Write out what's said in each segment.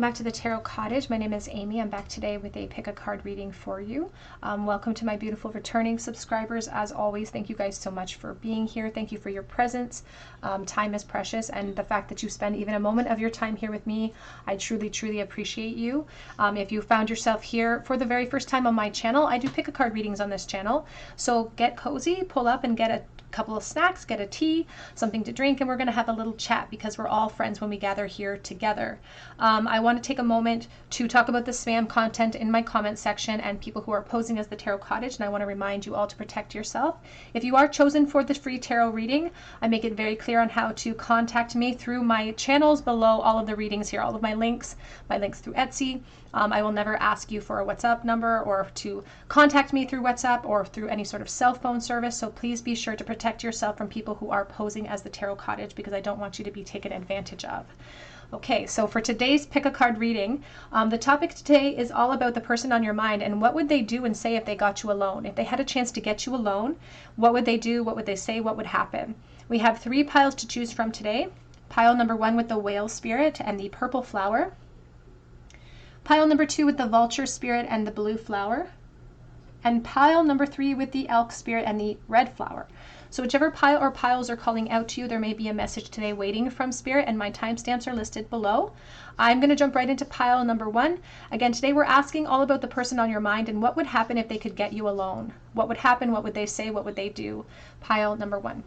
back to the Tarot Cottage. My name is Amy. I'm back today with a pick a card reading for you. Welcome to my beautiful returning subscribers. As always, thank you guys so much for being here. Thank you for your presence. Time is precious, and the fact that you spend even a moment of your time here with me, I truly, truly appreciate you. If you found yourself here for the very first time on my channel, I do pick a card readings on this channel. So get cozy, pull up and get a couple of snacks, get a tea, something to drink, and we're going to have a little chat because we're all friends when we gather here together. I want to take a moment to talk about the spam content in my comment section and people who are posing as the Tarot Cottage, and I want to remind you all to protect yourself. If you are chosen for the free tarot reading, I make it very clear on how to contact me through my channels below all of the readings here, all of my links through Etsy. I will never ask you for a WhatsApp number or to contact me through WhatsApp or through any sort of cell phone service, so please be sure to protect yourself from people who are posing as the Tarot Cottage because I don't want you to be taken advantage of. Okay, so for today's pick a card reading, the topic today is all about the person on your mind and what would they do and say if they got you alone. If they had a chance to get you alone, what would they do? What would they say? What would happen? We have 3 piles to choose from today. Pile number 1 with the whale spirit and the purple flower. Pile number 2 with the vulture spirit and the blue flower. And pile number 3 with the elk spirit and the red flower. So whichever pile or piles are calling out to you, there may be a message today waiting from spirit, and my timestamps are listed below. I'm going to jump right into pile number 1. Again, today we're asking all about the person on your mind and what would happen if they could get you alone. What would happen? What would they say? What would they do? Pile number 1.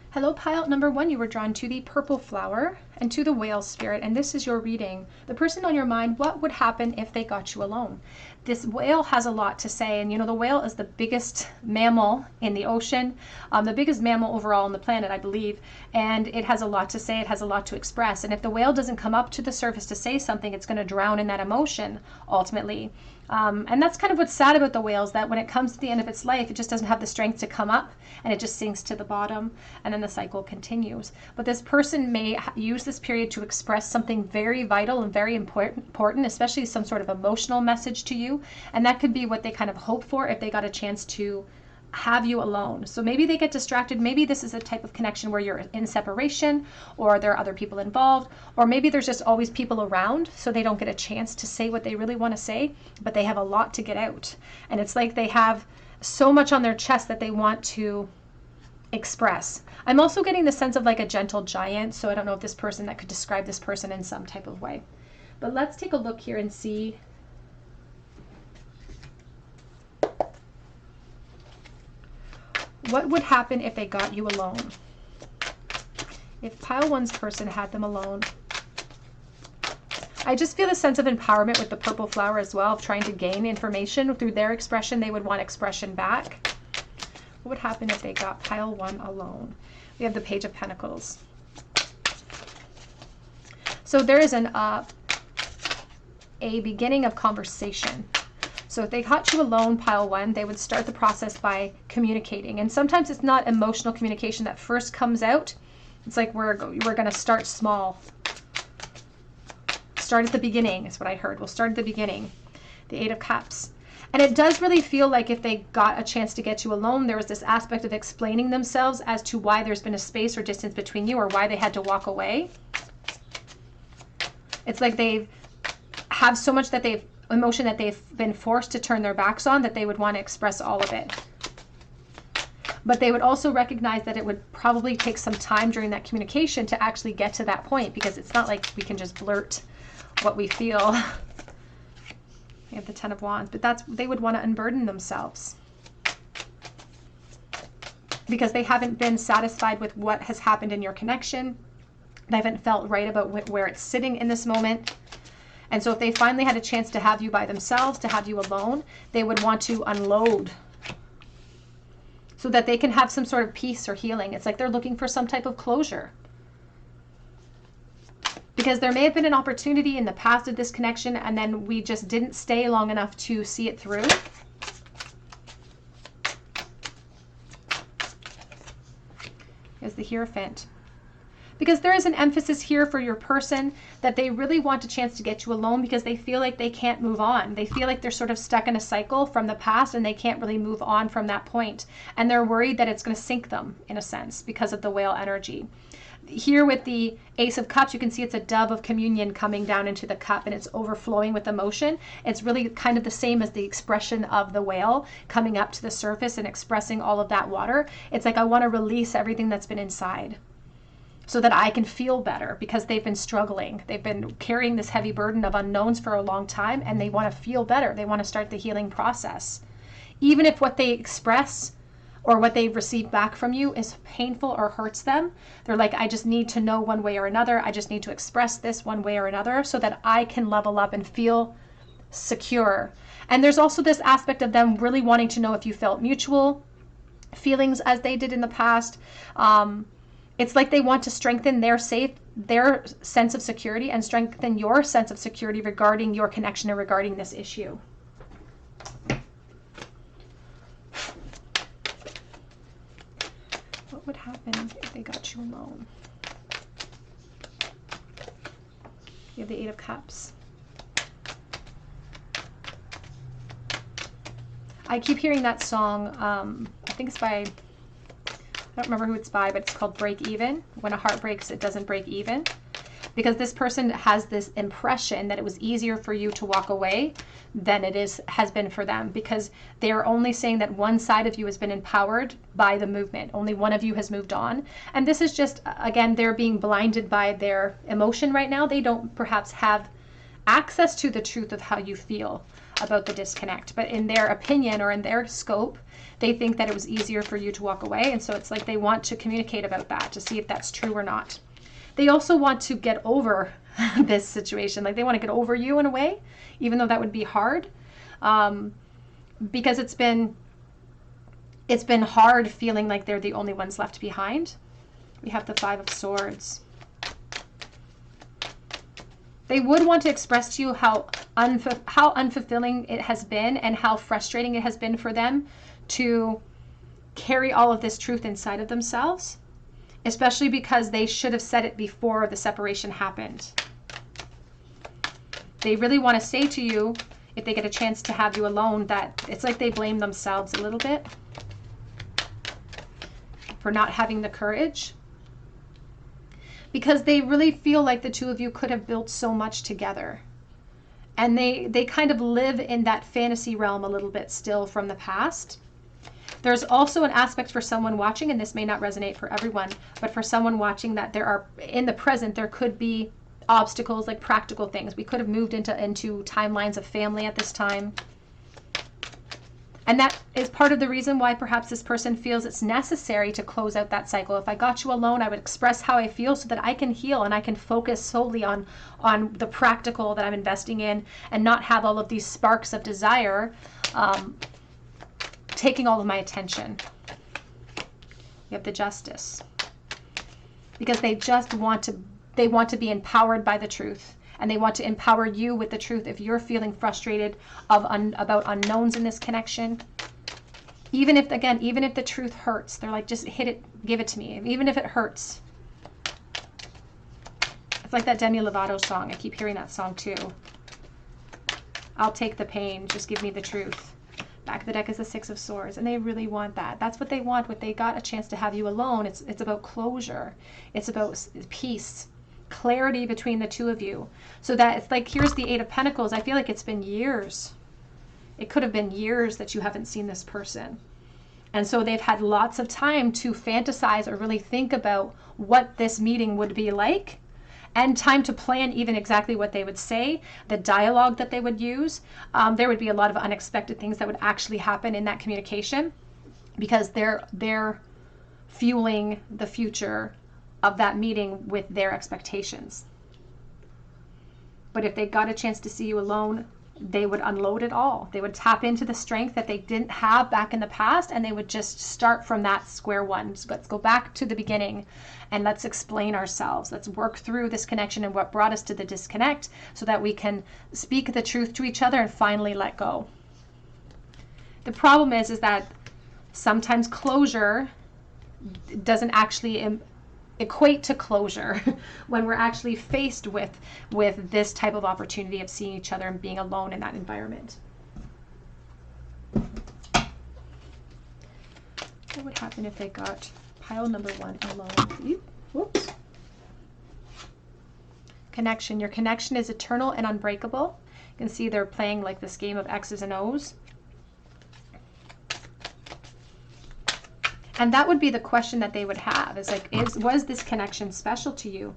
Hello, pile number 1. You were drawn to the purple flower and to the whale spirit, and this is your reading. The person on your mind, what would happen if they got you alone? This whale has a lot to say, and you know, the whale is the biggest mammal in the ocean, the biggest mammal overall on the planet, I believe, and it has a lot to say, it has a lot to express, and if the whale doesn't come up to the surface to say something, it's going to drown in that emotion, ultimately. And that's kind of what's sad about the whales, that when it comes to the end of its life, it just doesn't have the strength to come up, and it just sinks to the bottom, and then the cycle continues. But this person may use this period to express something very vital and very important, especially some sort of emotional message to you, and that could be what they kind of hope for if they got a chance to have you alone. So maybe they get distracted. Maybe this is a type of connection where you're in separation, or there are other people involved, or maybe there's just always people around, so they don't get a chance to say what they really want to say, but they have a lot to get out. And it's like they have so much on their chest that they want to express. I'm also getting the sense of like a gentle giant, so I don't know if this person, that could describe this person in some type of way. But let's take a look here and see what would happen if they got you alone. If pile 1's person had them alone. I just feel a sense of empowerment with the purple flower as well, of trying to gain information through their expression. They would want expression back. What would happen if they got pile 1 alone? We have the Page of Pentacles. So there is a beginning of conversation. So if they got you alone, pile 1, they would start the process by communicating. And sometimes it's not emotional communication that first comes out. It's like we're going to start small. Start at the beginning is what I heard. We'll start at the beginning. The 8 of Cups. And it does really feel like if they got a chance to get you alone, there was this aspect of explaining themselves as to why there's been a space or distance between you, or why they had to walk away. It's like they have so much that emotion that they've been forced to turn their backs on, that they would want to express all of it. But they would also recognize that it would probably take some time during that communication to actually get to that point, because it's not like we can just blurt what we feel. We have the 10 of Wands, but they would want to unburden themselves because they haven't been satisfied with what has happened in your connection. They haven't felt right about where it's sitting in this moment. And so if they finally had a chance to have you by themselves, to have you alone, they would want to unload so that they can have some sort of peace or healing. It's like they're looking for some type of closure. Because there may have been an opportunity in the past of this connection, and then we just didn't stay long enough to see it through. Is the Hierophant. Because there is an emphasis here for your person that they really want a chance to get you alone because they feel like they can't move on. They feel like they're sort of stuck in a cycle from the past and they can't really move on from that point. And they're worried that it's going to sink them in a sense because of the whale energy. here with the Ace of Cups, you can see it's a dove of communion coming down into the cup, and it's overflowing with emotion. It's really kind of the same as the expression of the whale coming up to the surface and expressing all of that water. It's like, I want to release everything that's been inside so that I can feel better, because they've been struggling. They've been carrying this heavy burden of unknowns for a long time, and they want to feel better. They want to start the healing process. Even if what they express or what they receive back from you is painful or hurts them, they're like, I just need to know one way or another. I just need to express this one way or another so that I can level up and feel secure. And there's also this aspect of them really wanting to know if you felt mutual feelings as they did in the past. It's like they want to strengthen their sense of security and strengthen your sense of security regarding your connection and regarding this issue. What would happen if they got you alone? You have the Eight of Cups. I keep hearing that song. I think it's by, I don't remember who it's by, but it's called Break Even. When a heart breaks, it doesn't break even. Because this person has this impression that it was easier for you to walk away than it has been for them, because they are only saying that one side of you has been empowered by the movement. Only one of you has moved on. And this is just, again, they're being blinded by their emotion right now. They don't perhaps have access to the truth of how you feel about the disconnect. But in their opinion or in their scope, they think that it was easier for you to walk away. And so it's like they want to communicate about that to see if that's true or not. They also want to get over this situation. Like, they want to get over you in a way, even though that would be hard, because it's been hard feeling like they're the only ones left behind. We have the Five of Swords. They would want to express to you how unfulfilling it has been and how frustrating it has been for them to carry all of this truth inside of themselves, especially because they should have said it before the separation happened. They really want to say to you, if they get a chance to have you alone, that it's like they blame themselves a little bit for not having the courage, because they really feel like the two of you could have built so much together. And they kind of live in that fantasy realm a little bit still from the past. There's also an aspect for someone watching, and this may not resonate for everyone, but for someone watching, that there are, in the present, there could be obstacles, like practical things. We could have moved into timelines of family at this time. And that is part of the reason why perhaps this person feels it's necessary to close out that cycle. If I got you alone, I would express how I feel so that I can heal and I can focus solely on the practical that I'm investing in, and not have all of these sparks of desire taking all of my attention. We have the Justice, because they just want to be empowered by the truth, and they want to empower you with the truth. If you're feeling frustrated about unknowns in this connection, even if the truth hurts, they're like, just hit it, give it to me, even if it hurts. It's like that Demi Lovato song. I keep hearing that song too. I'll take the pain, just give me the truth. Back of the deck is the Six of Swords, and they really want that. That's what they want. What they got a chance to have you alone. It's about closure. It's about peace, clarity between the two of you. So that it's like, here's the Eight of Pentacles. I feel like it's been years. It could have been years that you haven't seen this person. And so they've had lots of time to fantasize or really think about what this meeting would be like, and time to plan even exactly what they would say, the dialogue that they would use. There would be a lot of unexpected things that would actually happen in that communication, because they're fueling the future of that meeting with their expectations. But if they got a chance to see you alone, they would unload it all. They would tap into the strength that they didn't have back in the past, and they would just start from that square one. So let's go back to the beginning and let's explain ourselves. Let's work through this connection and what brought us to the disconnect, so that we can speak the truth to each other and finally let go. The problem is that sometimes closure doesn't actually equate to closure when we're actually faced with this type of opportunity of seeing each other and being alone in that environment. What would happen if they got pile number one alone? Whoops. Connection. Your connection is eternal and unbreakable. You can see they're playing like this game of X's and O's. And that would be the question that they would have, is like, was this connection special to you?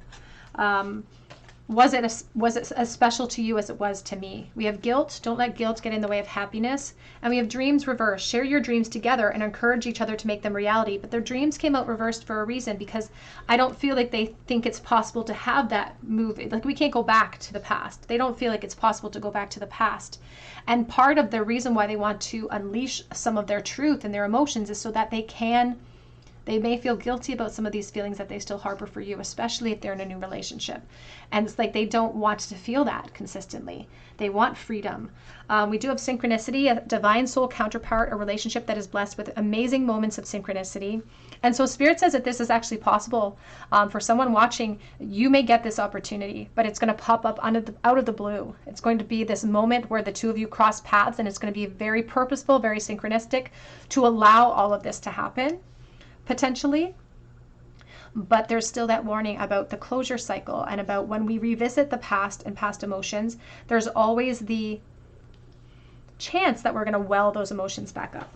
Was it as special to you as it was to me? We have guilt. Don't let guilt get in the way of happiness. And we have dreams reversed. Share your dreams together and encourage each other to make them reality. But their dreams came out reversed for a reason, because I don't feel like they think it's possible to have that move. Like, we can't go back to the past. They don't feel like it's possible to go back to the past. And part of the reason why they want to unleash some of their truth and their emotions is so that they may feel guilty about some of these feelings that they still harbor for you, especially if they're in a new relationship. And it's like they don't want to feel that consistently. They want freedom. We do have synchronicity, a divine soul counterpart, a relationship that is blessed with amazing moments of synchronicity. And so Spirit says that this is actually possible for someone watching. You may get this opportunity, but it's going to pop up out of the blue. It's going to be this moment where the two of you cross paths, and it's going to be very purposeful, very synchronistic to allow all of this to happen. Potentially, but there's still that warning about the closure cycle, and about when we revisit the past and past emotions, there's always the chance that we're going to well those emotions back up.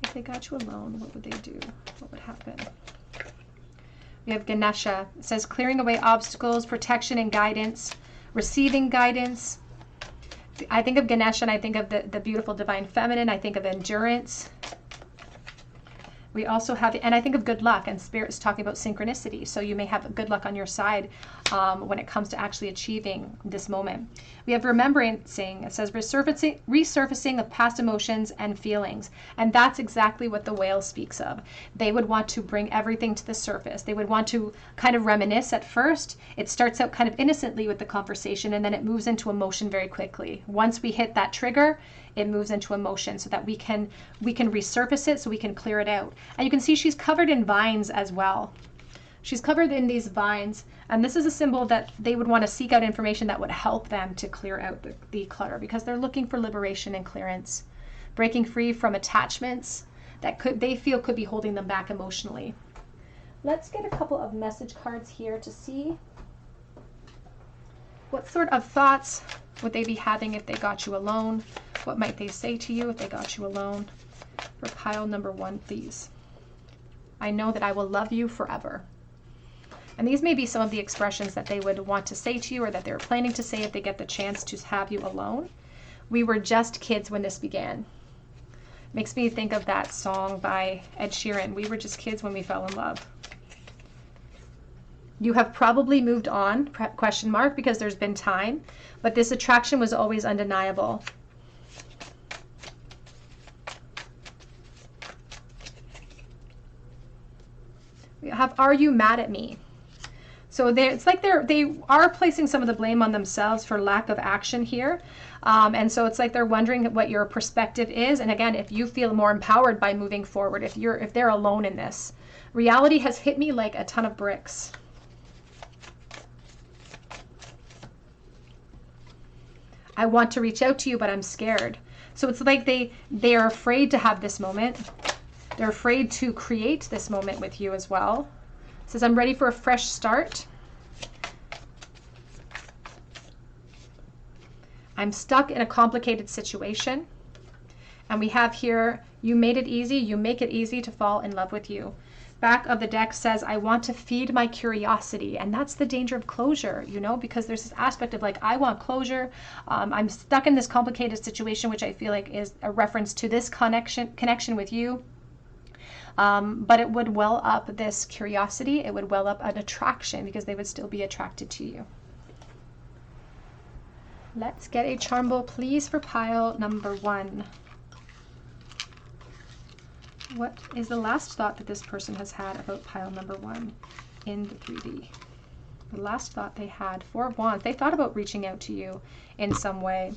If they got you alone, what would they do? What would happen? We have Ganesha. It says clearing away obstacles, protection and guidance, receiving guidance. I think of Ganesha and I think of the beautiful divine feminine. I think of endurance. We also have, and I think of good luck, and Spirit is talking about synchronicity. So you may have good luck on your side when it comes to actually achieving this moment. We have remembrancing. It says resurfacing of past emotions and feelings. And that's exactly what the whale speaks of. They would want to bring everything to the surface. They would want to kind of reminisce at first. It starts out kind of innocently with the conversation, and then it moves into emotion very quickly. Once we hit that trigger, it moves into emotion, so that we can resurface it, so we can clear it out. And you can see she's covered in vines as well. She's covered in these vines, and this is a symbol that they would want to seek out information that would help them to clear out the clutter, because they're looking for liberation and clearance, breaking free from attachments that they feel could be holding them back emotionally. Let's get a couple of message cards here to see what sort of thoughts would they be having if they got you alone. What might they say to you if they got you alone? For pile number 1, please. I know that I will love you forever. And these may be some of the expressions that they would want to say to you, or that they're planning to say if they get the chance to have you alone. We were just kids when this began. Makes me think of that song by Ed Sheeran. We were just kids when we fell in love. You have probably moved on, question mark, because there's been time, but this attraction was always undeniable. We have, are you mad at me? So it's like they are placing some of the blame on themselves for lack of action here. And so it's like they're wondering what your perspective is. And again, if you feel more empowered by moving forward, if they're alone in this. Reality has hit me like a ton of bricks. I want to reach out to you, but I'm scared. So it's like they are afraid to have this moment. They're afraid to create this moment with you as well. It says, I'm ready for a fresh start. I'm stuck in a complicated situation. And we have here, you made it easy. You make it easy to fall in love with you. Back of the deck says, I want to feed my curiosity. And that's the danger of closure, you know, because there's this aspect of like, I want closure. I'm stuck in this complicated situation, which I feel like is a reference to this connection with you. But it would well up this curiosity. It would well up an attraction, because they would still be attracted to you. Let's get a charm bowl, please, for pile number 1. What is the last thought that this person has had about pile number 1 in the 3D? The last thought they had, 4 of Wands. They thought about reaching out to you in some way.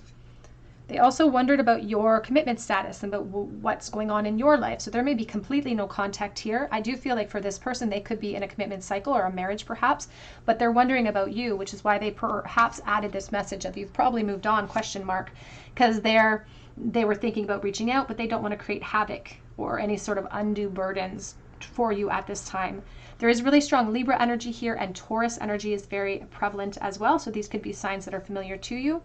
They also wondered about your commitment status and about what's going on in your life. So there may be completely no contact here. I do feel like for this person, they could be in a commitment cycle or a marriage perhaps, but they're wondering about you, which is why they perhaps added this message of you've probably moved on, question mark, because they were thinking about reaching out, but they don't want to create havoc or any sort of undue burdens for you at this time. There is really strong Libra energy here, and Taurus energy is very prevalent as well. So these could be signs that are familiar to you,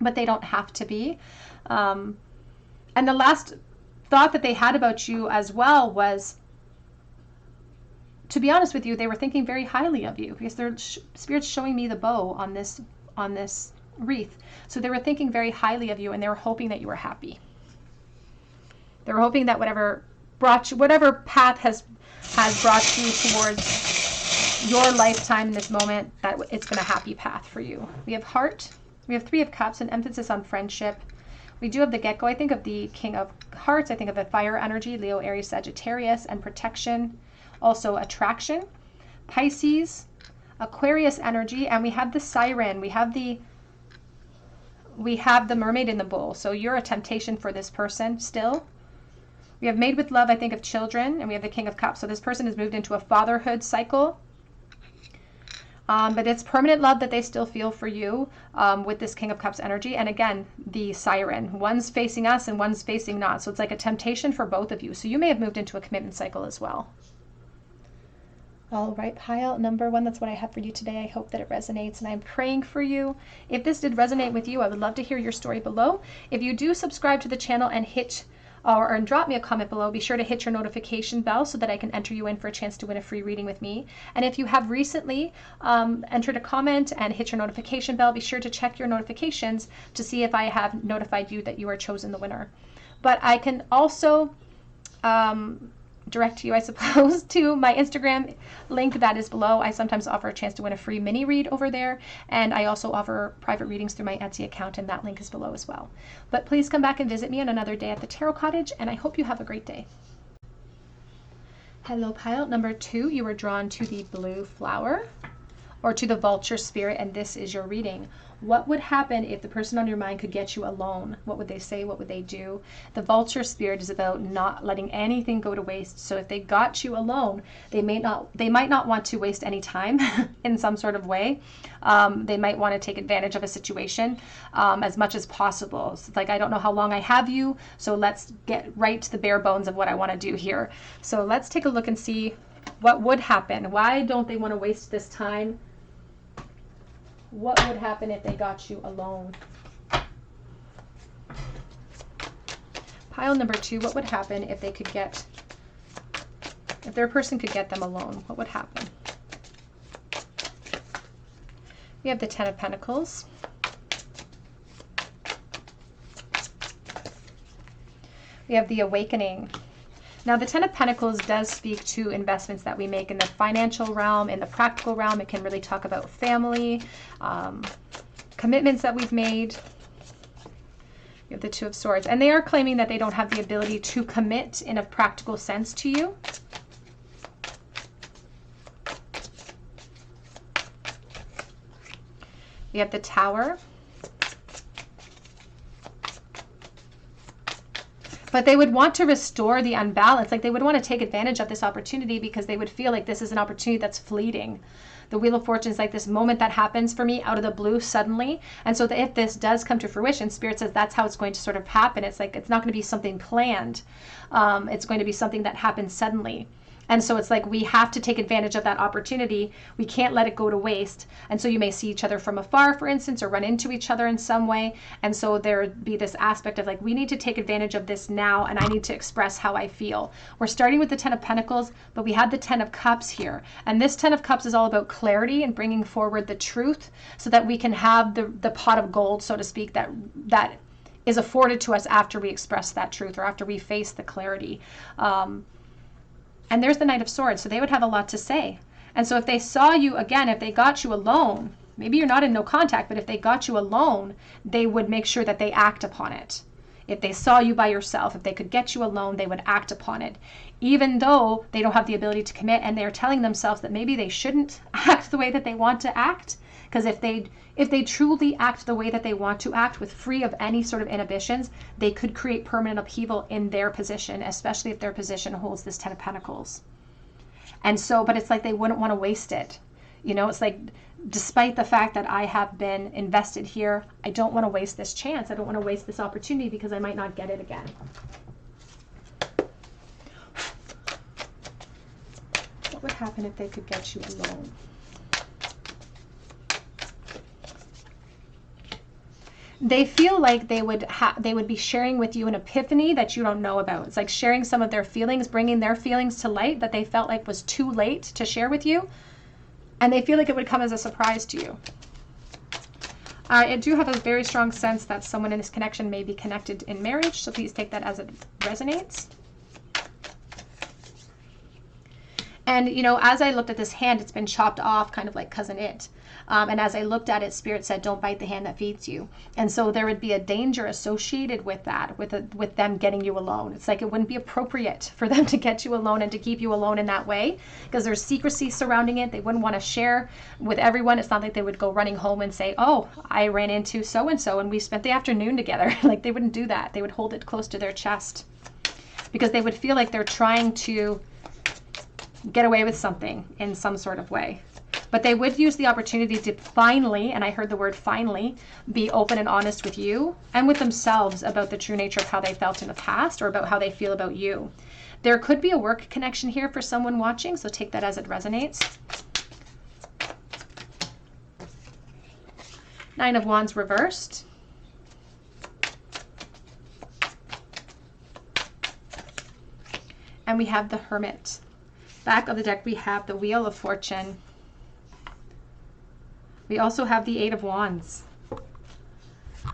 but they don't have to be. And the last thought that they had about you as well was, to be honest with you, they were thinking very highly of you, because their spirit's showing me the bow on this wreath. So they were thinking very highly of you, and they were hoping that you were happy. They were hoping that whatever path has brought you towards your lifetime in this moment, that it's been a happy path for you. We have heart. We have Three of Cups, an emphasis on friendship. We do have the get-go. I think of the King of Hearts. I think of the fire energy, Leo, Aries, Sagittarius, and protection. Also attraction. Pisces, Aquarius energy, and we have the Siren. We have the mermaid in the bowl. So you're a temptation for this person still. We have made with love, I think of children, and we have the King of Cups. So this person has moved into a fatherhood cycle. But it's permanent love that they still feel for you with this King of Cups energy. And again, the Siren. One's facing us and one's facing not. So it's like a temptation for both of you. So you may have moved into a commitment cycle as well. All right, pile number 1, that's what I have for you today. I hope that it resonates, and I'm praying for you. If this did resonate with you, I would love to hear your story below. If you do subscribe to the channel and drop me a comment below, be sure to hit your notification bell so that I can enter you in for a chance to win a free reading with me. And if you have recently entered a comment and hit your notification bell, be sure to check your notifications to see if I have notified you that you are chosen the winner. But I can also direct you, I suppose, to my Instagram link that is below. I sometimes offer a chance to win a free mini read over there, and I also offer private readings through my Etsy account, and that link is below as well. But please come back and visit me on another day at the Tarot Cottage, and I hope you have a great day. Hello, pile number 2. You are drawn to the blue flower, or to the vulture spirit, and this is your reading. What would happen if the person on your mind could get you alone? What would they say? What would they do? The vulture spirit is about not letting anything go to waste. So if they got you alone, they might not want to waste any time in some sort of way. They might want to take advantage of a situation as much as possible. So it's like, I don't know how long I have you, so let's get right to the bare bones of what I want to do here. So let's take a look and see what would happen. Why don't they want to waste this time? What would happen if they got you alone? Pile number 2, what would happen if their person could get them alone? What would happen? We have the Ten of Pentacles. We have the Awakening. Now, the Ten of Pentacles does speak to investments that we make in the financial realm, in the practical realm. It can really talk about family, commitments that we've made. You have the Two of Swords. And they are claiming that they don't have the ability to commit in a practical sense to you. We have the Tower. But they would want to restore the unbalance. Like, they would want to take advantage of this opportunity because they would feel like this is an opportunity that's fleeting. The Wheel of Fortune is like this moment that happens for me out of the blue suddenly. And so if this does come to fruition, Spirit says that's how it's going to sort of happen. It's like, it's not going to be something planned. It's going to be something that happens suddenly. And so it's like, we have to take advantage of that opportunity. We can't let it go to waste. And so you may see each other from afar, for instance, or run into each other in some way. And so there would be this aspect of like, we need to take advantage of this now, and I need to express how I feel. We're starting with the Ten of Pentacles, but we had the Ten of Cups here. And this Ten of Cups is all about clarity and bringing forward the truth so that we can have the pot of gold, so to speak, that is afforded to us after we express that truth or after we face the clarity. And there's the Knight of Swords. So they would have a lot to say. And so if they saw you, again, if they got you alone, maybe you're not in no contact, but if they got you alone, they would make sure that they act upon it. If they saw you by yourself, if they could get you alone, they would act upon it. Even though they don't have the ability to commit, and they're telling themselves that maybe they shouldn't act the way that they want to act. Because if they truly act the way that they want to act, with free of any sort of inhibitions, they could create permanent upheaval in their position, especially if their position holds this Ten of Pentacles. And so, but it's like they wouldn't want to waste it. You know, it's like, despite the fact that I have been invested here, I don't want to waste this chance. I don't want to waste this opportunity because I might not get it again. What would happen if they could get you alone? They feel like they would be sharing with you an epiphany that you don't know about. It's like sharing some of their feelings, bringing their feelings to light that they felt like was too late to share with you. And they feel like it would come as a surprise to you. I do have a very strong sense that someone in this connection may be connected in marriage, so please take that as it resonates. And, you know, as I looked at this hand, it's been chopped off, kind of like Cousin It. And as I looked at it, Spirit said, don't bite the hand that feeds you. And so there would be a danger associated with that, with them getting you alone. It's like it wouldn't be appropriate for them to get you alone and to keep you alone in that way, because there's secrecy surrounding it. They wouldn't want to share with everyone. It's not like they would go running home and say, oh, I ran into so-and-so and we spent the afternoon together. Like, they wouldn't do that. They would hold it close to their chest because they would feel like they're trying to get away with something in some sort of way. But they would use the opportunity to finally, and I heard the word finally, be open and honest with you and with themselves about the true nature of how they felt in the past or about how they feel about you. There could be a work connection here for someone watching, so take that as it resonates. Nine of Wands reversed. And we have the Hermit. Back of the deck, we have the Wheel of Fortune. We also have the Eight of Wands.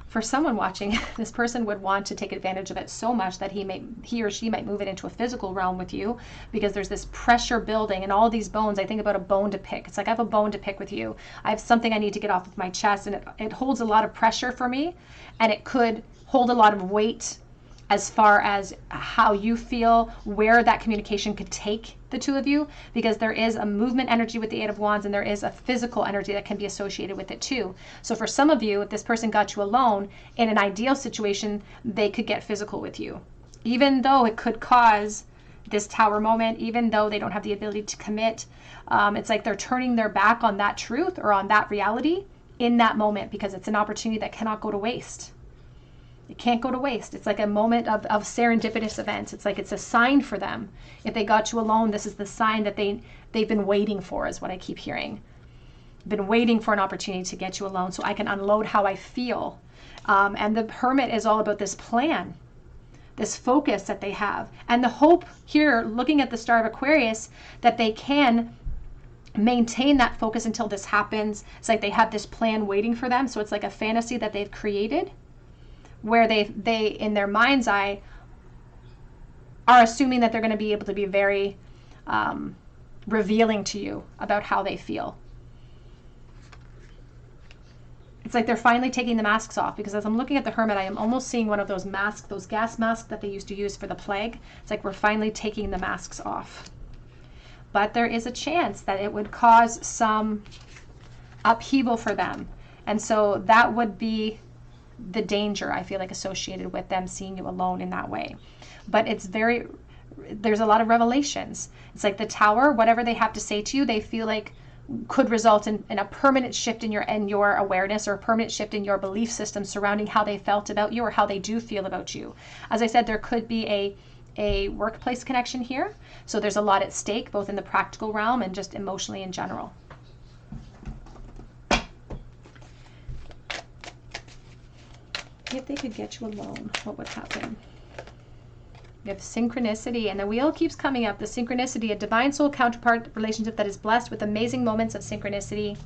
For someone watching, this person would want to take advantage of it so much that he or she might move it into a physical realm with you, because there's this pressure building and all these bones. I think about a bone to pick. It's like I have a bone to pick with you. I have something I need to get off of my chest, and it holds a lot of pressure for me, and it could hold a lot of weight as far as how you feel, where that communication could take the two of you, because there is a movement energy with the Eight of Wands and there is a physical energy that can be associated with it too. So for some of you, if this person got you alone, in an ideal situation, they could get physical with you. Even though it could cause this Tower moment, even though they don't have the ability to commit, it's like they're turning their back on that truth or on that reality in that moment, because it's an opportunity that cannot go to waste. It can't go to waste. It's like a moment of serendipitous events. It's like it's a sign for them. If they got you alone, this is the sign that they've been waiting for, is what I keep hearing. Been waiting for an opportunity to get you alone so I can unload how I feel. And the Hermit is all about this plan, this focus that they have. And the hope here, looking at the Star of Aquarius, that they can maintain that focus until this happens. It's like they have this plan waiting for them. So it's like a fantasy that they've created, where they in their mind's eye are assuming that they're going to be able to be very revealing to you about how they feel. It's like they're finally taking the masks off, because as I'm looking at the Hermit, I am almost seeing one of those masks, those gas masks that they used to use for the plague. It's like we're finally taking the masks off. But there is a chance that it would cause some upheaval for them. And so that would be the danger, I feel like, associated with them seeing you alone in that way. But there's a lot of revelations. It's like the Tower, whatever they have to say to you, they feel like could result in a permanent shift in your awareness, or a permanent shift in your belief system surrounding how they felt about you or how they do feel about you. As I said, there could be a workplace connection here. So there's a lot at stake, both in the practical realm and just emotionally in general. If they could get you alone, what would happen? We have synchronicity, and the wheel keeps coming up. The synchronicity, a divine soul counterpart relationship that is blessed with amazing moments of synchronicity.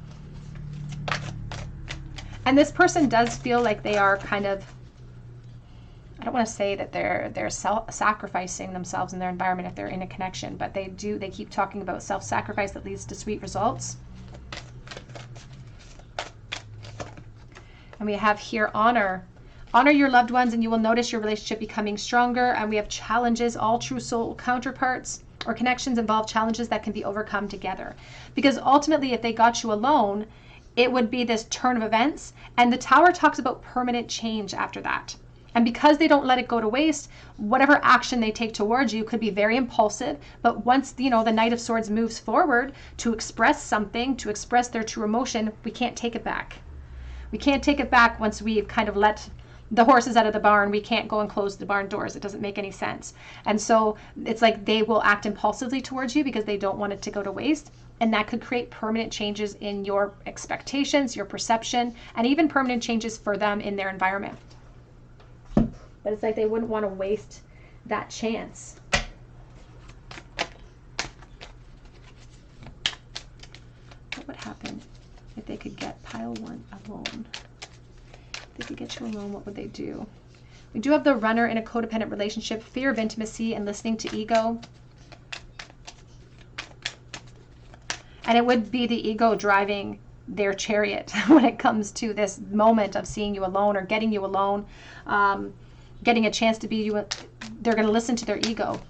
And this person does feel like they are kind of, I don't want to say that they're sacrificing themselves in their environment if they're in a connection, but they keep talking about self-sacrifice that leads to sweet results. And we have here honor. Honor your loved ones and you will notice your relationship becoming stronger. And we have challenges. All true soul counterparts or connections involve challenges that can be overcome together. Because ultimately, if they got you alone, it would be this turn of events. And the Tower talks about permanent change after that. And because they don't let it go to waste, whatever action they take towards you could be very impulsive. But once, the Knight of Swords moves forward to express something, to express their true emotion, we can't take it back. We can't take it back once we've kind of let the horse is out of the barn. We can't go and close the barn doors. It doesn't make any sense. And so it's like they will act impulsively towards you because they don't want it to go to waste. And that could create permanent changes in your expectations, your perception, and even permanent changes for them in their environment. But it's like they wouldn't want to waste that chance. What would happen if they could get pile 1 alone? If they could get you alone, what would they do? We do have the runner in a codependent relationship, fear of intimacy and listening to ego. And it would be the ego driving their chariot when it comes to this moment of seeing you alone or getting you alone, getting a chance to be you. They're going to listen to their ego.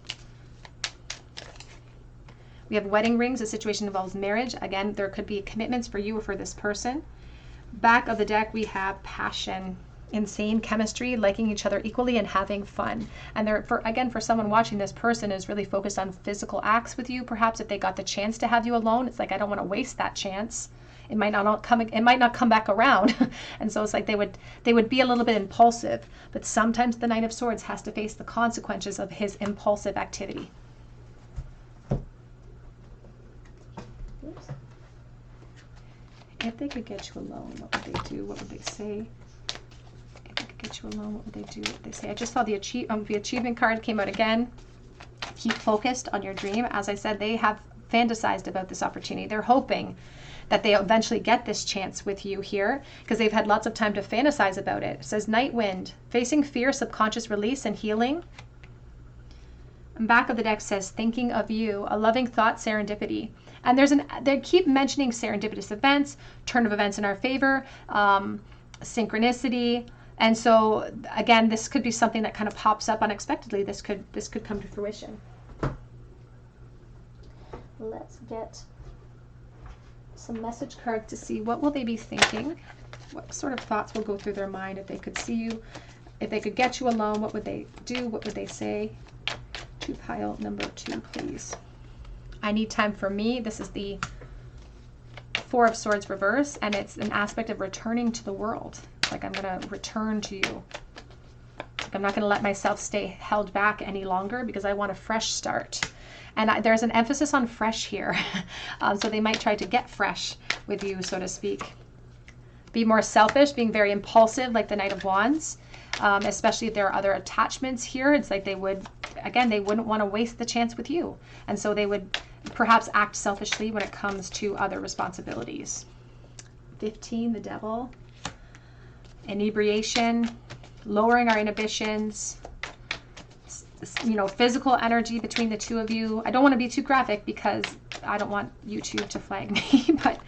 We have wedding rings. The situation involves marriage. Again, there could be commitments for you or for this person. Back of the deck, we have passion, insane chemistry, liking each other equally and having fun. And they're, for someone watching, this person is really focused on physical acts with you. Perhaps if they got the chance to have you alone, it's like, I don't want to waste that chance. It might not come back around. And so it's like they would be a little bit impulsive, but sometimes the Knight of Swords has to face the consequences of his impulsive activity. Oops. If they could get you alone, what would they do? What would they say? If they could get you alone, what would they do? What would they say? I just saw the achievement card came out again. Keep focused on your dream. As I said, they have fantasized about this opportunity. They're hoping that they eventually get this chance with you here because they've had lots of time to fantasize about it. It says Night Wind, facing fear, subconscious release and healing. And back of the deck says thinking of you, a loving thought, serendipity. And they keep mentioning serendipitous events, turn of events in our favor, synchronicity. And so again, this could be something that kind of pops up unexpectedly. This could come to fruition. Let's get some message cards to see what will they be thinking. What sort of thoughts will go through their mind if they could see you, if they could get you alone. What would they do? What would they say? To pile number 2, please. I need time for me. This is the 4 of Swords reverse, and it's an aspect of returning to the world. It's like I'm going to return to you. Like I'm not going to let myself stay held back any longer because I want a fresh start. And there's an emphasis on fresh here. So they might try to get fresh with you, so to speak. Be more selfish, being very impulsive, like the Knight of Wands. Especially if there are other attachments here. It's like they wouldn't want to waste the chance with you. And so they would perhaps act selfishly when it comes to other responsibilities. 15, the Devil. Inebriation, lowering our inhibitions, physical energy between the two of you. I don't want to be too graphic because I don't want YouTube to flag me, but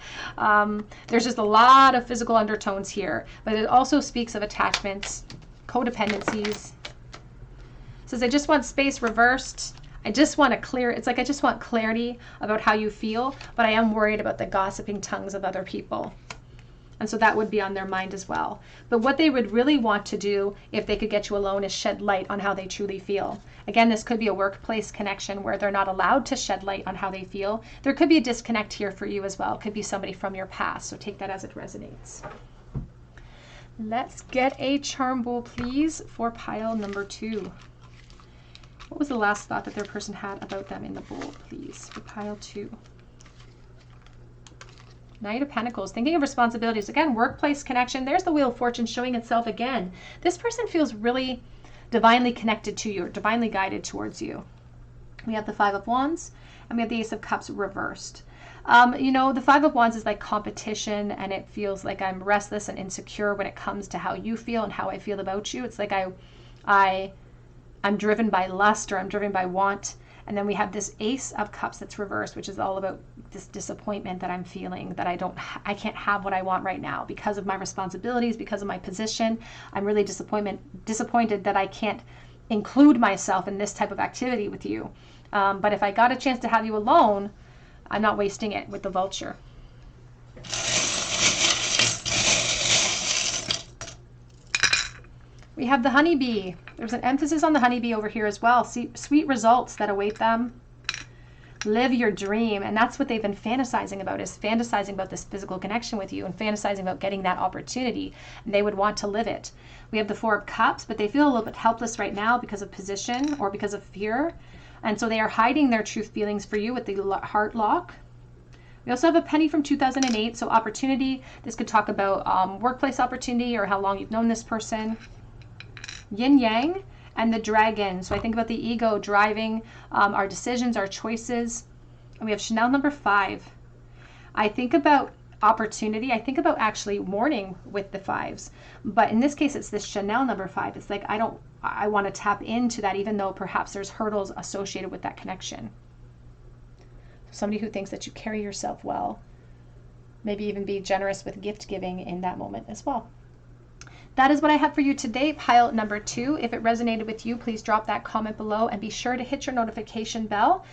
there's just a lot of physical undertones here. But it also speaks of attachments, codependencies. It says, I just want space reversed. I just want I just want clarity about how you feel, but I am worried about the gossiping tongues of other people. And so that would be on their mind as well. But what they would really want to do if they could get you alone is shed light on how they truly feel. Again, this could be a workplace connection where they're not allowed to shed light on how they feel. There could be a disconnect here for you as well. It could be somebody from your past. So take that as it resonates. Let's get a charm bowl, please, for pile number 2. What was the last thought that their person had about them in the bowl, please, for pile 2? Knight of Pentacles, thinking of responsibilities. Again, workplace connection. There's the Wheel of Fortune showing itself again. This person feels really divinely connected to you, or divinely guided towards you. We have the 5 of Wands, and we have the Ace of Cups reversed. The 5 of Wands is like competition, and it feels like I'm restless and insecure when it comes to how you feel and how I feel about you. It's like I'm driven by lust, or I'm driven by want. And then we have this Ace of Cups that's reversed, which is all about this disappointment that I'm feeling, that I can't have what I want right now because of my responsibilities, because of my position. I'm really disappointed that I can't include myself in this type of activity with you. But if I got a chance to have you alone, I'm not wasting it with the Vulture. We have the Honeybee. There's an emphasis on the honeybee over here as well. See, sweet results that await them. Live your dream. And that's what they've been fantasizing about, is fantasizing about this physical connection with you and fantasizing about getting that opportunity. And they would want to live it. We have the Four of Cups, but they feel a little bit helpless right now because of position or because of fear. And so they are hiding their true feelings for you with the heart lock. We also have a penny from 2008, so opportunity. This could talk about workplace opportunity or how long you've known this person. Yin Yang and the dragon. So I think about the ego driving our decisions, our choices. And we have Chanel number 5. I think about opportunity. I think about actually mourning with the 5s. But in this case, it's this Chanel number 5. It's like I want to tap into that, even though perhaps there's hurdles associated with that connection. Somebody who thinks that you carry yourself well. Maybe even be generous with gift giving in that moment as well. That is what I have for you today, pile number 2. If it resonated with you, please drop that comment below and be sure to hit your notification bell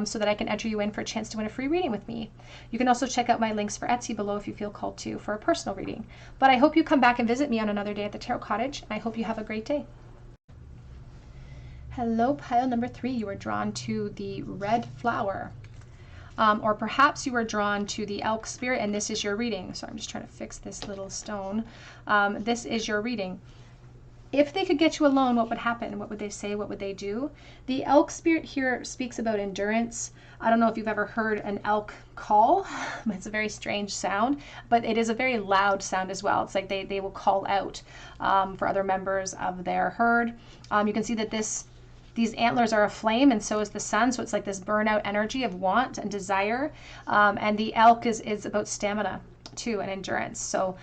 so that I can enter you in for a chance to win a free reading with me. You can also check out my links for Etsy below if you feel called to for a personal reading. But I hope you come back and visit me on another day at the Tarot Cottage. I hope you have a great day. Hello, pile number 3. You are drawn to the red flower. Or perhaps you were drawn to the elk spirit and this is your reading. So I'm just trying to fix this little stone. This is your reading. If they could get you alone, what would happen? What would they say? What would they do? The elk spirit here speaks about endurance. I don't know if you've ever heard an elk call. It's a very strange sound, but it is a very loud sound as well. It's like they will call out for other members of their herd. You can see that these antlers are aflame, and so is the sun. So it's like this burnout energy of want and desire. And the elk is about stamina too and endurance. So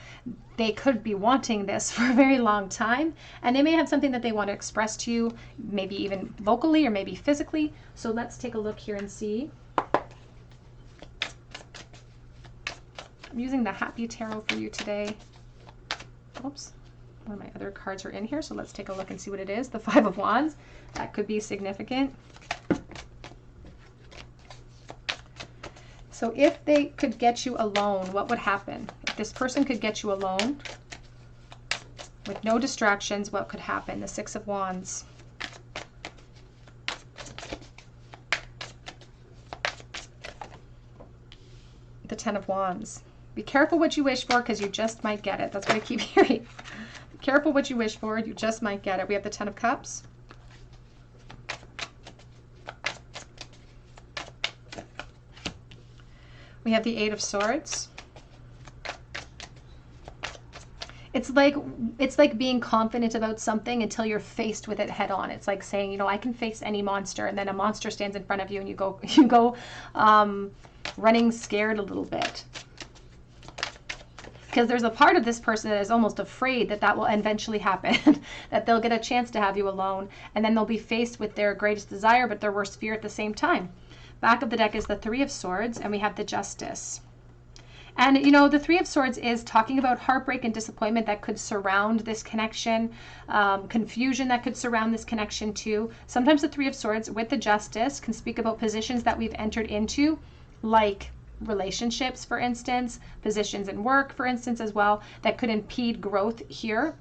they could be wanting this for a very long time. And they may have something that they want to express to you, maybe even vocally or maybe physically. So let's take a look here and see. I'm using the Happy Tarot for you today. Oops. One of my other cards are in here, so let's take a look and see what it is. The 5 of Wands. That could be significant. So if they could get you alone, what would happen? If this person could get you alone with no distractions, what could happen? The 6 of Wands. The 10 of Wands. Be careful what you wish for because you just might get it. That's what I keep hearing. Careful what you wish for, you just might get it. We have the 10 of Cups. We have the 8 of Swords. It's like being confident about something until you're faced with it head on. It's like saying, you know, I can face any monster, and then a monster stands in front of you and you go running scared a little bit. Because there's a part of this person that is almost afraid that will eventually happen, that they'll get a chance to have you alone, and then they'll be faced with their greatest desire but their worst fear at the same time. Back of the deck is the 3 of Swords, and we have the Justice. And, you know, the 3 of Swords is talking about heartbreak and disappointment that could surround this connection, confusion that could surround this connection too. Sometimes the 3 of Swords with the Justice can speak about positions that we've entered into, like relationships, for instance, positions in work, for instance, as well, that could impede growth here.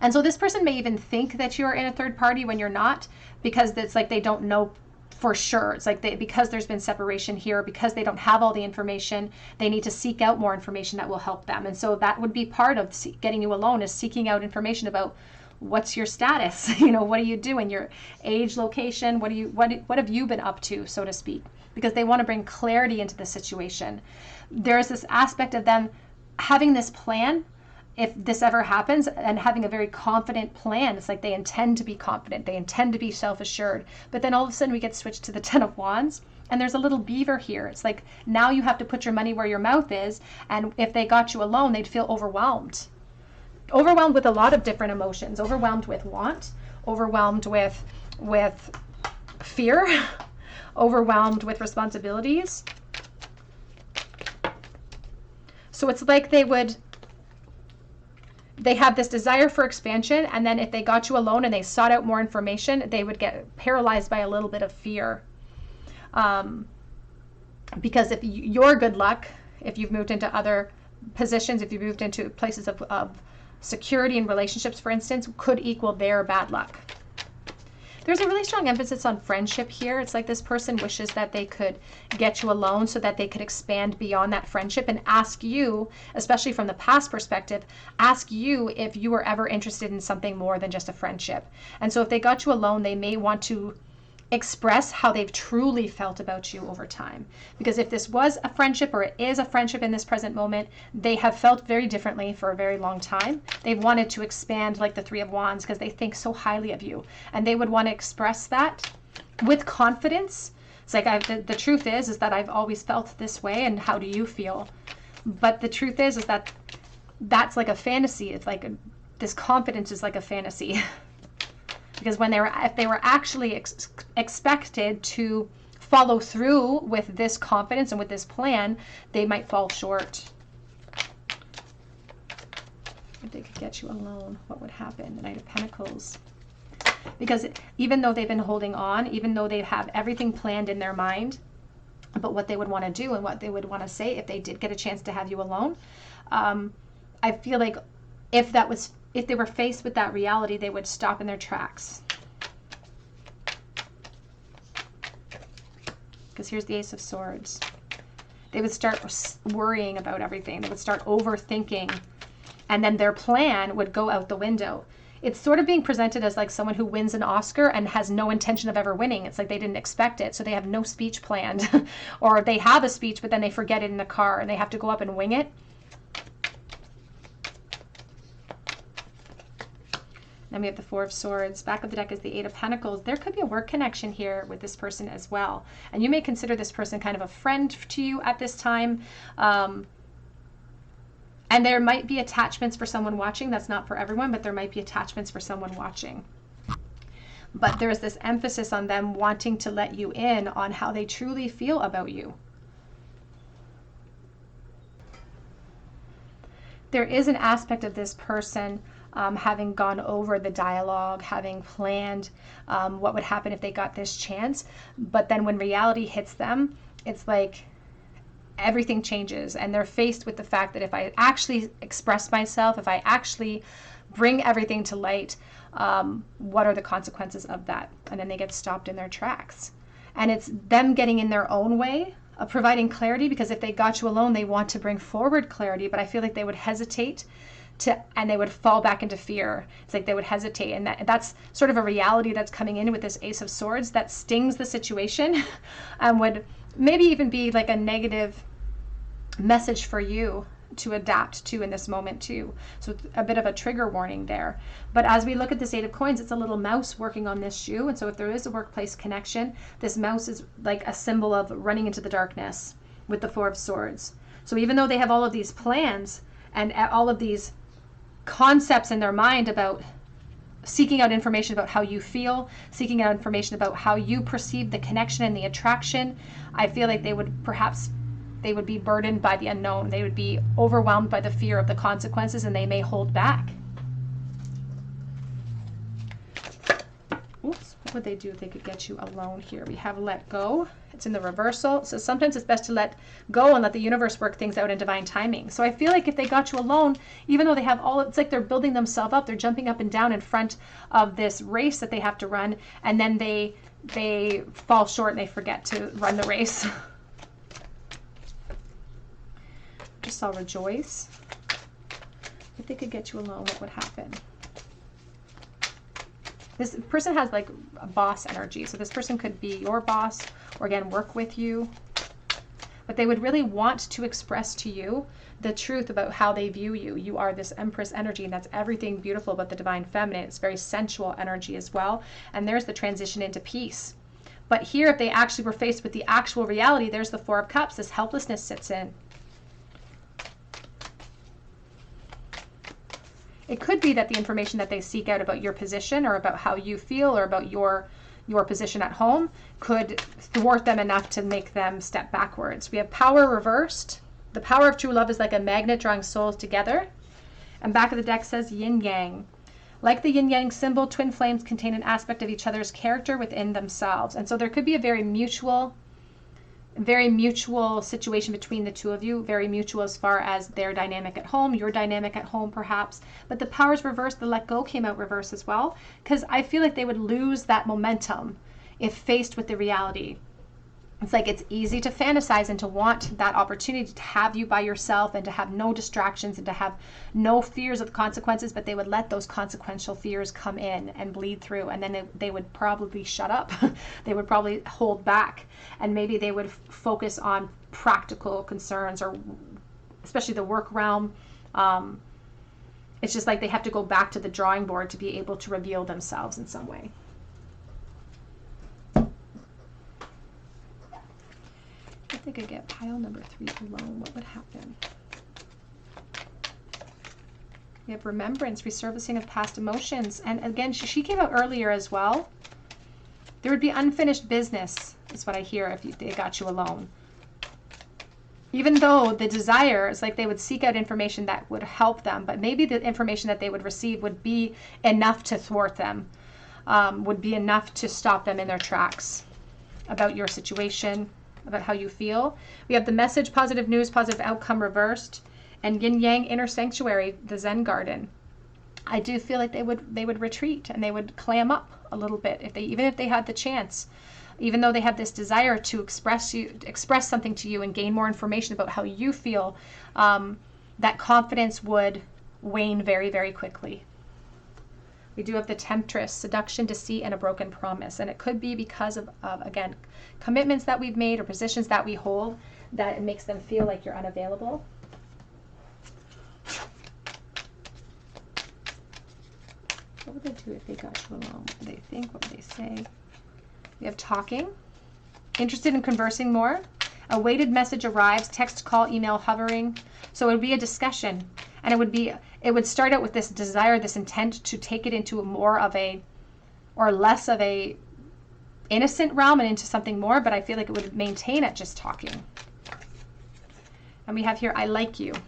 And so this person may even think that you're in a third party when you're not, because it's like they don't know for sure. It's like because there's been separation here, because they don't have all the information, they need to seek out more information that will help them. And so that would be part of getting you alone, is seeking out information about what's your status, you know, what are you doing, your age, location, what have you been up to, so to speak, because they want to bring clarity into the situation. There's this aspect of them having this plan, if this ever happens, and having a very confident plan. It's like they intend to be confident, they intend to be self-assured, but then all of a sudden we get switched to the 10 of Wands, and there's a little beaver here. It's like now you have to put your money where your mouth is, and if they got you alone, they'd feel overwhelmed with a lot of different emotions, overwhelmed with want, overwhelmed with fear, overwhelmed with responsibilities. So it's like they have this desire for expansion, and then if they got you alone and they sought out more information, they would get paralyzed by a little bit of fear. Because if your good luck, if you've moved into other positions, if you've moved into places of security and relationships, for instance, could equal their bad luck. There's a really strong emphasis on friendship here. It's like this person wishes that they could get you alone so that they could expand beyond that friendship and ask you, especially from the past perspective, ask you if you were ever interested in something more than just a friendship. And so if they got you alone, they may want to express how they've truly felt about you over time. Because if this was a friendship, or it is a friendship in this present moment, they have felt very differently for a very long time. They've wanted to expand, like the Three of Wands, because they think so highly of you. And they would want to express that with confidence. It's like, the truth is that I've always felt this way, and how do you feel? But the truth is that that's like a fantasy. It's like this confidence is like a fantasy. Because if they were actually expected to follow through with this confidence and with this plan, they might fall short. If they could get you alone, what would happen? The Knight of Pentacles. Because even though they've been holding on, even though they have everything planned in their mind about what they would want to do and what they would want to say if they did get a chance to have you alone, I feel like if they were faced with that reality, they would stop in their tracks. Because here's the Ace of Swords. They would start worrying about everything. They would start overthinking. And then their plan would go out the window. It's sort of being presented as like someone who wins an Oscar and has no intention of ever winning. It's like they didn't expect it, so they have no speech planned. Or they have a speech, but then they forget it in the car and they have to go up and wing it. Then we have the Four of Swords. Back of the deck is the Eight of Pentacles. There could be a work connection here with this person as well. And you may consider this person kind of a friend to you at this time. And there might be attachments for someone watching. That's not for everyone, but there might be attachments for someone watching. But there's this emphasis on them wanting to let you in on how they truly feel about you. There is an aspect of this person having gone over the dialogue, having planned what would happen if they got this chance. But then when reality hits them, it's like everything changes, and they're faced with the fact that if I actually express myself, if I actually bring everything to light, what are the consequences of that? And then they get stopped in their tracks. And it's them getting in their own way of providing clarity, because if they got you alone, they want to bring forward clarity, but I feel like they would hesitate and they would fall back into fear. It's like they would hesitate, and that's sort of a reality that's coming in with this Ace of Swords that stings the situation and would maybe even be like a negative message for you to adapt to in this moment too. So it's a bit of a trigger warning there. But as we look at this Eight of Coins, it's a little mouse working on this shoe. And so if there is a workplace connection, this mouse is like a symbol of running into the darkness with the Four of Swords. So even though they have all of these plans and all of these concepts in their mind about seeking out information about how you feel, seeking out information about how you perceive the connection and the attraction, I feel like they would be burdened by the unknown. They would be overwhelmed by the fear of the consequences, and they may hold back. Oops, what would they do if they could get you alone here? We have let go. It's in the reversal. So sometimes it's best to let go and let the universe work things out in divine timing. So I feel like if they got you alone, even though they have it's like they're building themselves up, they're jumping up and down in front of this race that they have to run, and then they fall short and they forget to run the race. Just saw rejoice. If they could get you alone, what would happen? This person has like a boss energy. So this person could be your boss, or again, work with you. But they would really want to express to you the truth about how they view you. You are this Empress energy, and that's everything beautiful about the Divine Feminine. It's very sensual energy as well. And there's the transition into peace. But here, if they actually were faced with the actual reality, there's the Four of Cups. This helplessness sits in. It could be that the information that they seek out about your position, or about how you feel, or about your position at home, could thwart them enough to make them step backwards. We have power reversed. The power of true love is like a magnet drawing souls together. And back of the deck says yin yang. Like the yin yang symbol, twin flames contain an aspect of each other's character within themselves. And so there could be a very mutual very mutual situation between the two of you, very mutual as far as their dynamic at home, your dynamic at home perhaps, but the Power's reversed, the let go came out reverse as well, because I feel like they would lose that momentum if faced with the reality. It's like it's easy to fantasize and to want that opportunity to have you by yourself and to have no distractions and to have no fears of the consequences, but they would let those consequential fears come in and bleed through, and then they would probably shut up. They would probably hold back, and maybe they would focus on practical concerns, or especially the work realm. It's just like they have to go back to the drawing board to be able to reveal themselves in some way. If they could get pile number 3 alone, what would happen? We have remembrance, resurfacing of past emotions. And again, she came out earlier as well. There would be unfinished business, is what I hear if they got you alone. Even though the desire is like they would seek out information that would help them, but maybe the information that they would receive would be enough to thwart them, would be enough to stop them in their tracks about your situation, about how you feel. We have the message, positive news, positive outcome reversed, and yin yang inner sanctuary, the Zen garden. I do feel like they would retreat and they would clam up a little bit even if they had the chance, even though they have this desire to express something to you and gain more information about how you feel. That confidence would wane very, very quickly. We do have the temptress, seduction, deceit, and a broken promise. And it could be because of again, commitments that we've made or positions that we hold, that it makes them feel like you're unavailable. What would they do if they got you alone? What would they think? What would they say? We have talking, interested in conversing more. A weighted message arrives, text, call, email, hovering. So it would be a discussion. And it would start out with this desire, this intent to take it into more of a, or less of a innocent realm and into something more, but I feel like it would maintain at just talking. And we have here, I like you. It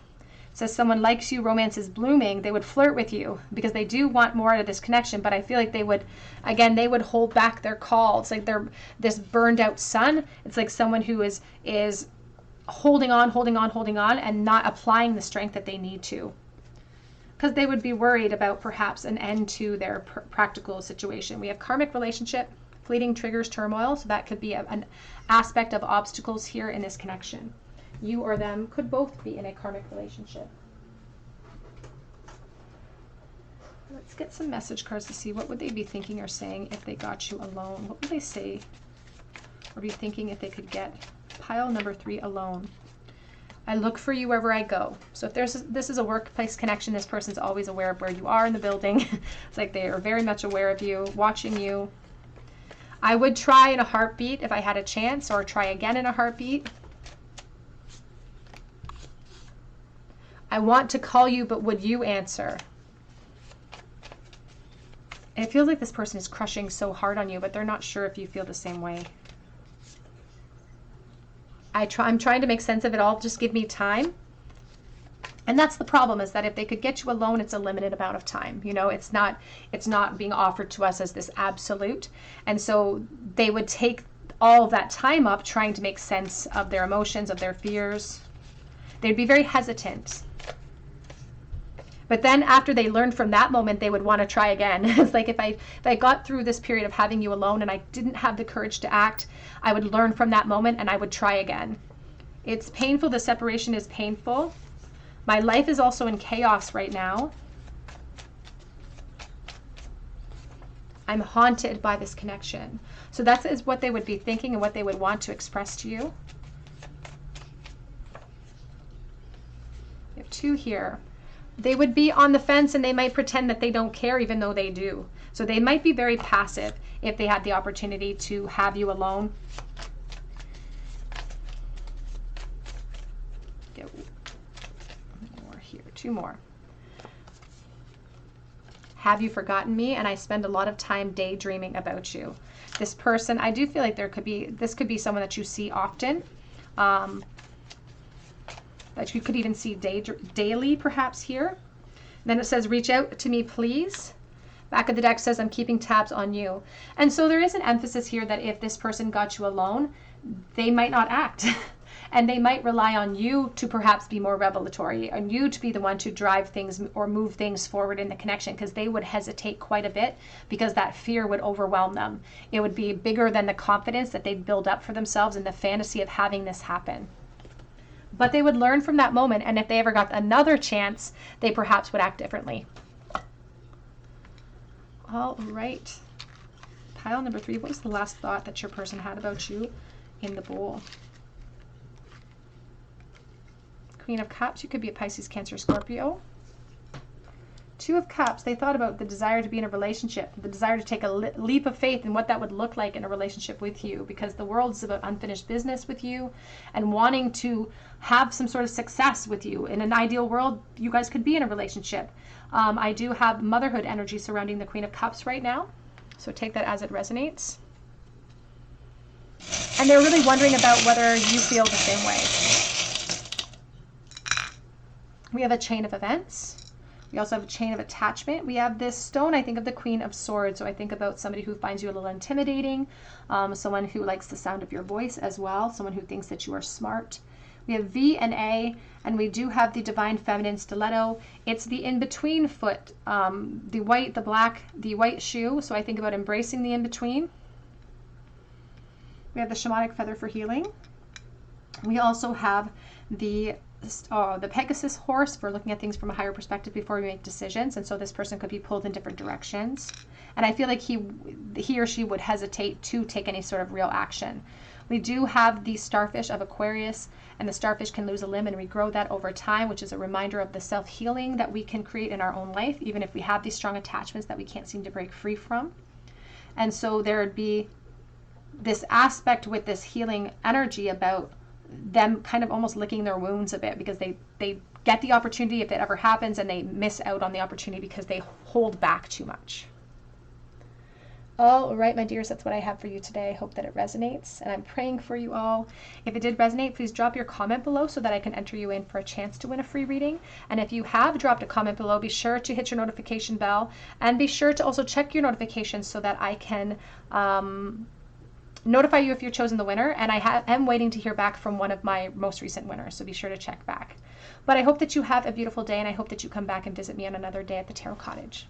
says someone likes you, romance is blooming. They would flirt with you because they do want more out of this connection, but I feel like they would hold back their call. It's like they're this burned out sun. It's like someone who is holding on, and not applying the strength that they need to, because they would be worried about perhaps an end to their practical situation. We have karmic relationship, fleeting triggers turmoil, so that could be an aspect of obstacles here in this connection. You or them could both be in a karmic relationship. Let's get some message cards to see what would they be thinking or saying if they got you alone. What would they say or be thinking if they could get pile number 3 alone? I look for you wherever I go. So if this is a workplace connection, this person's always aware of where you are in the building. It's like they are very much aware of you, watching you. I would try in a heartbeat if I had a chance, or try again in a heartbeat. I want to call you, but would you answer? And it feels like this person is crushing so hard on you, but they're not sure if you feel the same way. I'm trying to make sense of it all. Just give me time. And that's the problem, is that if they could get you alone, it's a limited amount of time. You know, it's not being offered to us as this absolute. And so they would take all of that time up trying to make sense of their emotions, of their fears. They'd be very hesitant. But then after they learned from that moment, they would want to try again. It's like if I got through this period of having you alone and I didn't have the courage to act, I would learn from that moment and I would try again. It's painful. The separation is painful. My life is also in chaos right now. I'm haunted by this connection. So that is what they would be thinking and what they would want to express to you. We have 2 here. They would be on the fence and they might pretend that they don't care even though they do. So they might be very passive if they had the opportunity to have you alone. Get more here, 2 more. Have you forgotten me? And I spend a lot of time daydreaming about you. This person, I do feel like this could be someone that you see often. That you could even see daily, perhaps here. And then it says, reach out to me, please. Back of the deck says, I'm keeping tabs on you. And so there is an emphasis here that if this person got you alone, they might not act. And they might rely on you to perhaps be more revelatory, on you to be the one to drive things or move things forward in the connection, because they would hesitate quite a bit because that fear would overwhelm them. It would be bigger than the confidence that they'd build up for themselves and the fantasy of having this happen. But they would learn from that moment, and if they ever got another chance, they perhaps would act differently. All right. Pile number 3, what was the last thought that your person had about you in the bowl? Queen of Cups, you could be a Pisces, Cancer, Scorpio. 2 of Cups, they thought about the desire to be in a relationship, the desire to take a leap of faith and what that would look like in a relationship with you, because the world is about unfinished business with you and wanting to have some sort of success with you. In an ideal world, you guys could be in a relationship. I do have motherhood energy surrounding the Queen of Cups right now, so take that as it resonates. And they're really wondering about whether you feel the same way. We have a chain of events. We also have a chain of attachment. We have this stone, I think of the Queen of Swords. So I think about somebody who finds you a little intimidating, someone who likes the sound of your voice as well, someone who thinks that you are smart. We have V and A, and we do have the Divine Feminine Stiletto. It's the in-between foot, the white, the black, the white shoe. So I think about embracing the in-between. We have the Shamanic Feather for healing. We also have the Pegasus horse for looking at things from a higher perspective before we make decisions. And so this person could be pulled in different directions. And I feel like he or she would hesitate to take any sort of real action. We do have the Starfish of Aquarius, and the starfish can lose a limb and regrow that over time, which is a reminder of the self-healing that we can create in our own life, even if we have these strong attachments that we can't seem to break free from. And so there would be this aspect with this healing energy about them kind of almost licking their wounds a bit, because they get the opportunity if it ever happens, and they miss out on the opportunity because they hold back too much. All right, my dears, that's what I have for you today. I hope that it resonates, and I'm praying for you all. If it did resonate, please drop your comment below so that I can enter you in for a chance to win a free reading. And if you have dropped a comment below, be sure to hit your notification bell, and be sure to also check your notifications so that I can notify you if you're chosen the winner. And I am waiting to hear back from one of my most recent winners, so be sure to check back. But I hope that you have a beautiful day, and I hope that you come back and visit me on another day at the Tarot Cottage.